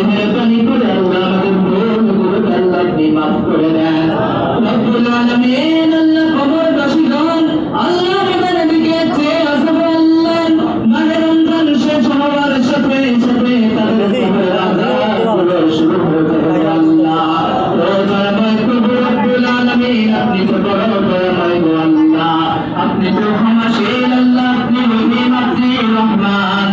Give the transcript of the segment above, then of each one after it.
মেহেরবানি করে আল্লাহ আমাদের ভুলগুলোকে আল্লাহ আপনি মাফ করে দেন। রব্বুল আলামিন আল্লাহ কবরবাসীগণ আল্লাহ আমাদের দিকে চেয়ে আছে আল্লাহ মাহে রমজান শেষ হওয়ার সাথে সাথে তাদের কবরের আযাবগুলো শুরু হয়ে যাবে আল্লাহ। ও দয়াময় প্রভু রব্বুল আলামিন আপনি তো বড় দয়াময় গো আল্লাহ, আপনি তো ক্ষমাশীল আল্লাহ, আপনি রহিম, আপনি রহমান।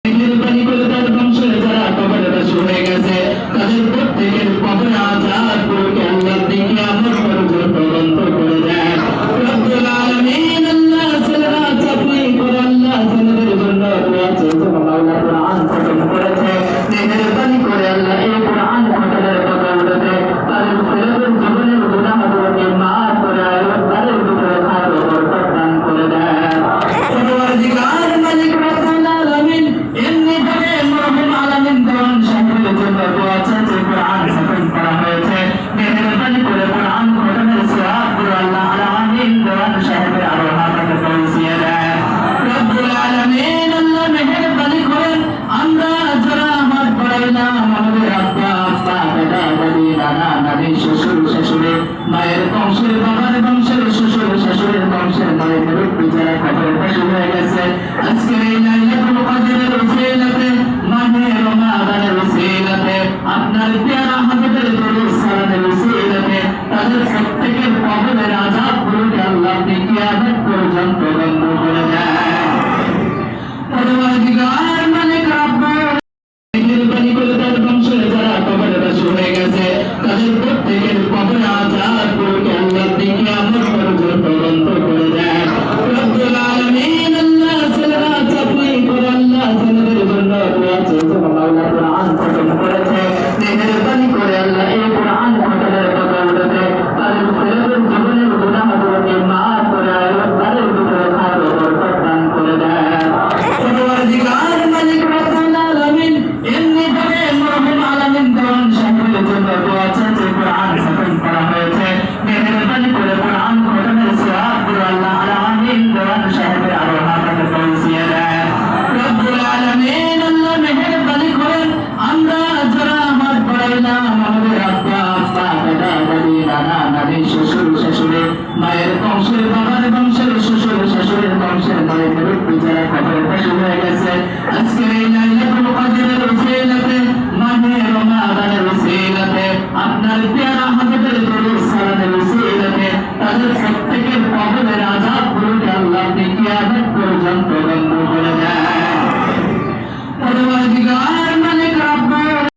মেহেরবানি করে তার বংশের যারা কবরবাসী হয়ে গেছে তাদের প্রত্যেকের কবরে আযাবগুলোকে আল্লাহ আপনি কিয়ামত পর্যন্ত বন্ধ করে দেন। রব্বুল আলামিন আল্লাহ সালাত আপনি করে আল্লাহ ছেলেদের জন্য দোয়া চেয়েছে, মাওলা কোরআন খতম করেছে, মেহেরবানি করে আল্লাহ এই কোরআন খতমের বদৌলতে তাদের ছেলেদের জীবনের গুনাহগুলোকে মাফ করে আল্লাহ তাদের ভিতরে খায়র ও বরকত দান করে দেন। পরওয়ারদিগার মালিক রব্বুল আলামিন এমনি ভাবে মরহুম আলামিন দেওয়ান সাহেবের জন্য দোয়া চেয়েছে, কোরআন খতম করা হয়েছে, মেহেরবানি করে কোরআন খতমের সওয়াবগুলো আল্লাহ আলামিন দেওয়ান সাহেবের আরো হাতে পৌঁছিয়ে দেন। রব্বুল আলামিন আল্লাহ মেহেরবানি করেন আমরা যারা হাত বাড়াইলাম আমাদের আব্বা আব্বা দাদা দাদি নানা নানি শ্বশুর শাশুড়ি মায়ের বংশের বাবার বংশের শ্বশুর শাশুড়ির বংশের মায়ের মুরব্বী যারা কবরবাসী হয়ে গেছে আজকের এই লাইলাতুল কদরের উসিলাতে মাহে রমাদানের উসিলাতে আপনার পেয়ারা হাবিবের দরুদ সালামের উসিলাতে তাদের প্রত্যেকের কবরের আযাবগুলোকে আল্লাহ আপনি কিয়ামত পর্যন্ত বন্ধ করে দেন। পরওয়ারদিগার মালিক রব্বুল মেহেরবানি করে তার বংশের যারা কবরবাসী হয়ে গেছে তাদের প্রত্যেকের কবরের আযাবগুলোকে আল্লাহ আপনি কিয়ামত পর্যন্ত বন্ধ করে দেন। রব্বুল আলামিন আল্লাহ সালাত আপনি করে আল্লাহ ছেলেদের জন্য দোয়া চেয়েছে, মাওলা কোরআন খতম করেছে, মেহেরবানি করে আল্লাহ এই কোরআন খতমের বদৌলতে তাদের ছেলেদের জীবনের গুনাহগুলোকে মাফ করে আল্লাহ তাদের ভিতরে খায়র ও বরকত দান করে দেন। পরওয়ারদিগার মালিক রব্বুল আলামিন এমনি ভাবে মরহুম আলামিন দেওয়ান সাহেবের জন্য দোয়া চেয়েছে, কোরআন খতম করা হয়েছে, মেহেরবানি করে কোরআন খতমের সওয়াবগুলো আল্লাহ আলামিন দেওয়ান সাহেবের আরো হাতে পৌঁছিয়ে দেন। রব্বুল আলামিন আল্লাহ মেহেরবানি করেন আমরা যারা হাত বাড়াইলাম আমাদের আব্বা আব্বা দাদা দাদি নানা নানি শ্বশুর শাশুড়ি মায়ের বংশের বাবার বংশের শ্বশুর শাশুড়ির বংশের মায়ের মুরব্বী যারা কবরবাসী হয়ে গেছে আজকের এই লাইলাতুল কদরের উসিলাতে মাহে রমাদানের উসিলাতে আপনার পেয়ারা